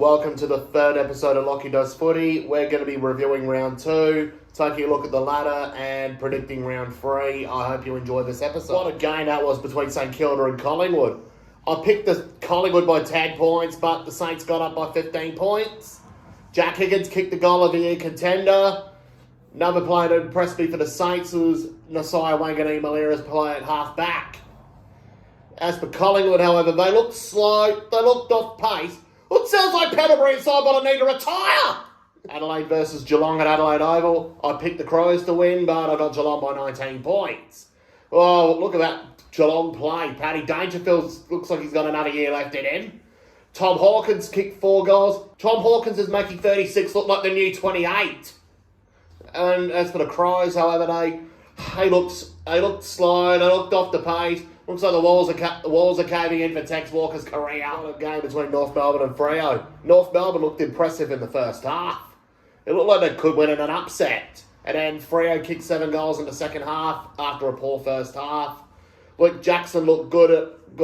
Welcome to the third episode of Lachie Does Footy. We're going to be reviewing round 2, taking a look at the ladder and predicting round 3. I hope you enjoy this episode. What a game that was between St Kilda and Collingwood. I picked the Collingwood by 10 points, but the Saints got up by 15 points. Jack Higgins kicked the goal of the year contender. Another player that impressed me for the Saints was Nasiah Wanganeen-Malira's play at half back. As for Collingwood, however, they looked slow, they looked off pace. It sounds like Pemberbury inside, but I need to retire. Adelaide versus Geelong at Adelaide Oval. I picked the Crows to win, but I got Geelong by 19 points. Oh, look at that Geelong play. Paddy Dangerfield looks like he's got another year left in him. Tom Hawkins kicked 4 goals. Tom Hawkins is making 36 look like the new 28. And as for the Crows, however, they looked slow. They looked off the pace. Looks like the walls are caving in for Tex Walker's career. What a game between North Melbourne and Freo. North Melbourne looked impressive in the first half. It looked like they could win in an upset. And then Freo kicked 7 goals in the second half after a poor first half. Luke Jackson looked good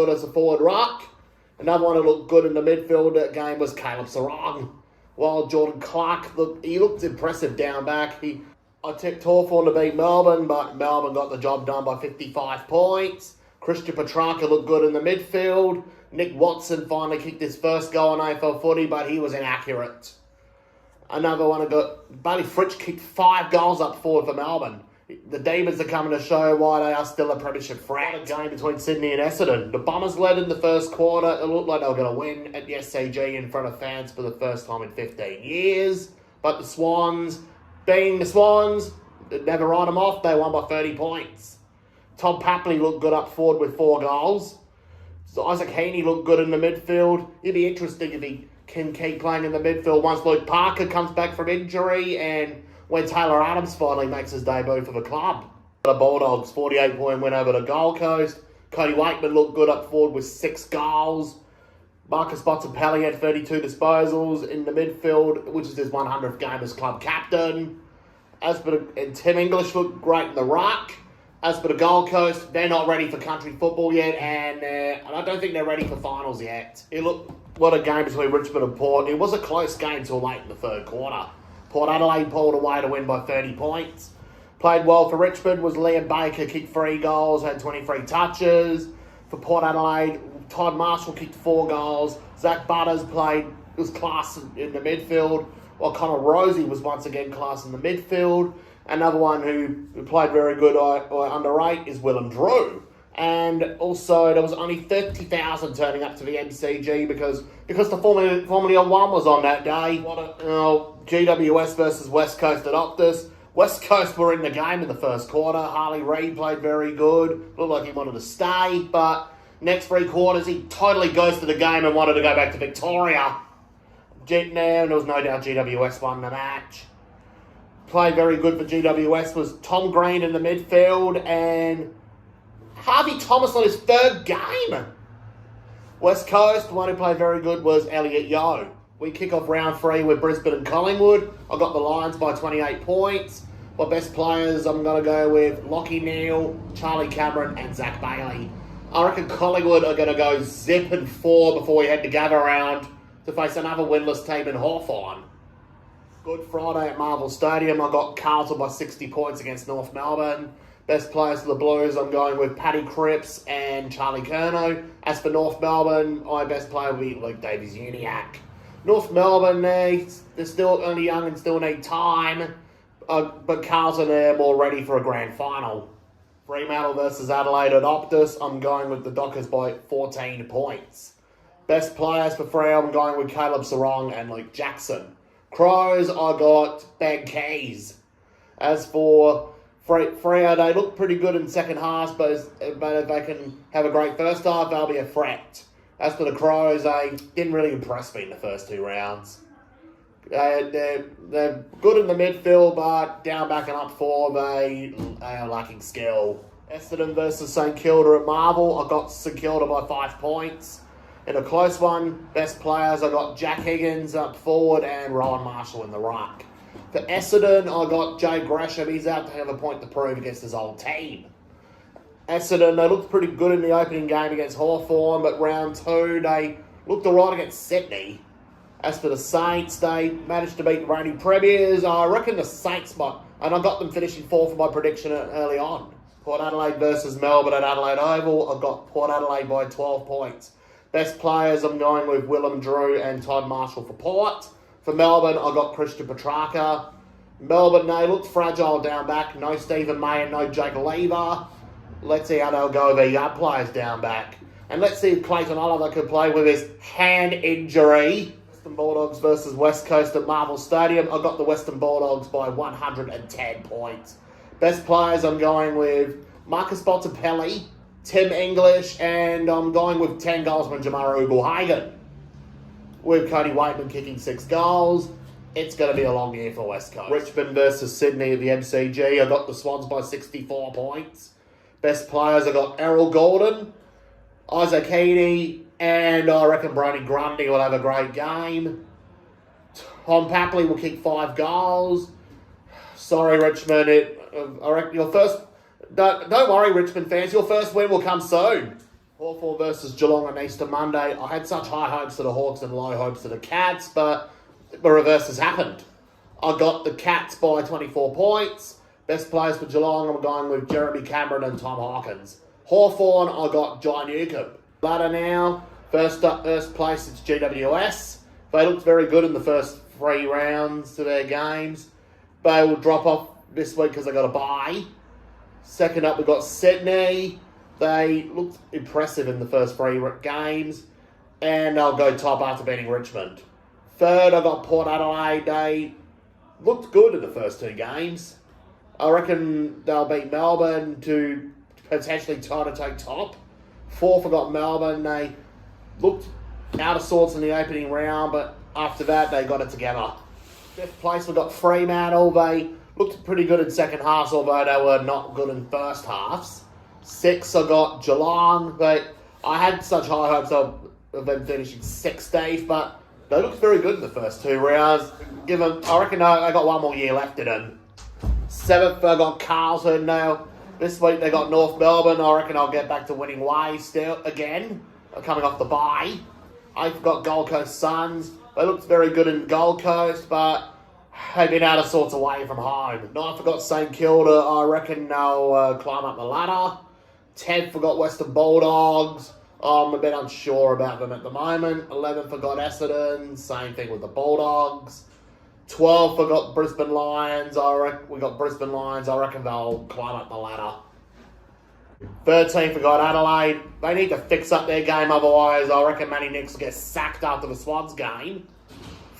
as a forward ruck. Another one who looked good in the midfield game was Caleb Sarong. While Jordan Clark looked impressive down back. I tipped Hawthorn to beat Melbourne, but Melbourne got the job done by 55 points. Christian Petrarca looked good in the midfield. Nick Watson finally kicked his first goal on AFL footy, but he was inaccurate. Another one Bailey Fritsch kicked 5 goals up forward for Melbourne. The Demons are coming to show why they are still a premiership threat. A game between Sydney and Essendon. The Bombers led in the first quarter. It looked like they were going to win at the SCG in front of fans for the first time in 15 years. But the Swans, being the Swans, never write them off. They won by 30 points. Tom Papley looked good up forward with 4 goals. So Isaac Heaney looked good in the midfield. It'd be interesting if he can keep playing in the midfield once Luke Parker comes back from injury and when Taylor Adams finally makes his debut for the club. The Bulldogs, 48-point win over the Gold Coast. Cody Wakeman looked good up forward with 6 goals. Marcus Bontempelli had 32 disposals in the midfield, which is his 100th game as club captain. And Tim English looked great in the ruck. As for the Gold Coast, they're not ready for country football yet, and I don't think they're ready for finals yet. What a game between Richmond and Port. It was a close game till late in the third quarter. Port Adelaide pulled away to win by 30 points. Played well for Richmond was Liam Baker, kicked 3 goals, had 23 touches. For Port Adelaide, Todd Marshall kicked 4 goals. Zach Butters was class in the midfield, while Connor Rosie was once again class in the midfield. Another one who played very good under 8 is Willem Drew. And also, there was only 30,000 turning up to the MCG because the Formula 1 was on that day. GWS versus West Coast at Optus. West Coast were in the game in the first quarter. Harley Reid played very good. Looked like he wanted to stay, but next 3 quarters, he totally ghosted the game and wanted to go back to Victoria. There was no doubt GWS won the match. Played very good for GWS was Tom Green in the midfield and Harvey Thomas on his 3rd game. West Coast, one who played very good was Elliot Yeo. We kick off round 3 with Brisbane and Collingwood. I got the Lions by 28 points. My best players, I'm going to go with Lachie Neale, Charlie Cameron and Zach Bailey. I reckon Collingwood are going to go zip and 4 before we head to gather round to face another winless team in Hawthorn. Good Friday at Marvel Stadium. I got Carlton by 60 points against North Melbourne. Best players for the Blues, I'm going with Paddy Cripps and Charlie Curnow. As for North Melbourne, my best player will be Luke Davies-Uniacke. North Melbourne, they're still only young and still need time. But Carlton are more ready for a grand final. Fremantle versus Adelaide at Optus, I'm going with the Dockers by 14 points. Best players for Freo, I'm going with Caleb Sarong and Luke Jackson. Crows, I got Ben Keys. As for Freo, they look pretty good in second half, but if they can have a great first half, they'll be a threat. As for the Crows, they didn't really impress me in the first 2 rounds. They're good in the midfield, but down back and up forward, they are lacking skill. Essendon versus St Kilda at Marvel, I got St Kilda by 5 points. In a close one, best players, I got Jack Higgins up forward and Rowan Marshall in the ruck. For Essendon, I got Jay Gresham. He's out to have a point to prove against his old team. Essendon, they looked pretty good in the opening game against Hawthorn, but round 2, they looked alright against Sydney. As for the Saints, they managed to beat the reigning premiers. I reckon the Saints might, and I got them finishing fourth for my prediction early on. Port Adelaide versus Melbourne at Adelaide Oval. I've got Port Adelaide by 12 points. Best players, I'm going with Willem Drew and Todd Marshall for Port. For Melbourne, I've got Christian Petrarca. Melbourne, they looked fragile down back. No Stephen May and no Jake Lever. Let's see how they'll go with their young players down back. And let's see if Clayton Oliver can play with his hand injury. Western Bulldogs versus West Coast at Marvel Stadium. I've got the Western Bulldogs by 110 points. Best players, I'm going with Marcus Bontempelli, Tim English, and I'm going with 10 goals from Jamaru Ugle-Hagan. With Cody Waitman kicking 6 goals. It's going to be a long year for West Coast. Richmond versus Sydney at the MCG. I got the Swans by 64 points. Best players, I got Errol Gordon, Isaac Heaney, and I reckon Brody Grundy will have a great game. Tom Papley will kick 5 goals. Sorry, Richmond. I reckon your first... Don't worry, Richmond fans. Your first win will come soon. Hawthorn versus Geelong on Easter Monday. I had such high hopes for the Hawks and low hopes for the Cats, but the reverse has happened. I got the Cats by 24 points. Best players for Geelong, I'm going with Jeremy Cameron and Tom Hawkins. Hawthorn, I got John Newcomb. Ladder now. First place, it's GWS. They looked very good in the first 3 rounds to their games. They will drop off this week because they got a bye. Second up, we've got Sydney. They looked impressive in the first 3 games. And they'll go top after beating Richmond. Third, I got Port Adelaide. They looked good in the first 2 games. I reckon they'll beat Melbourne to potentially try to take top. Fourth, I got Melbourne. They looked out of sorts in the opening round, but after that, they got it together. Fifth place, we got Fremantle. They looked pretty good in second halves, although they were not good in first halves. Sixth, I got Geelong. I had such high hopes of them finishing 16th, but they looked very good in the first 2 rounds. I reckon I got 1 more year left in them. Seventh, I got Carlton now. This week they got North Melbourne. I reckon I'll get back to winning ways still again. Coming off the bye. I've got Gold Coast Suns. They looked very good in Gold Coast, but they've been out of sorts away from home. Ninth, I got St Kilda. I reckon they'll climb up the ladder. 10th, I got Western Bulldogs. I'm a bit unsure about them at the moment. 11th, I got Essendon. Same thing with the Bulldogs. 12th, I got Brisbane Lions. We got Brisbane Lions. I reckon they'll climb up the ladder. 13th, I got Adelaide. They need to fix up their game, otherwise I reckon Matty Nicks will get sacked after the Swans game.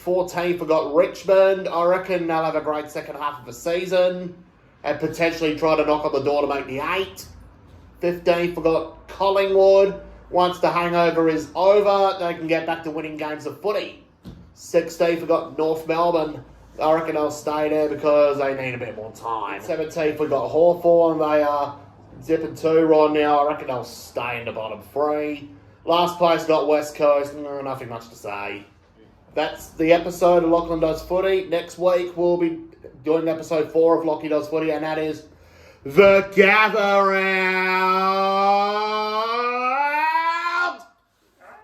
14th, I got Richmond. I reckon they'll have a great second half of the season and potentially try to knock on the door to make the 8. 15th, I got Collingwood. Once the hangover is over, they can get back to winning games of footy. 16th, I got North Melbourne. I reckon they'll stay there because they need a bit more time. 17th, we got Hawthorn. They are zipping 2 right now. I reckon they'll stay in the bottom 3. Last place, got West Coast. Nothing much to say. That's the episode of Lachlan Does Footy. Next week, we'll be doing episode 4 of Lachie Does Footy, and that is The Gather Round.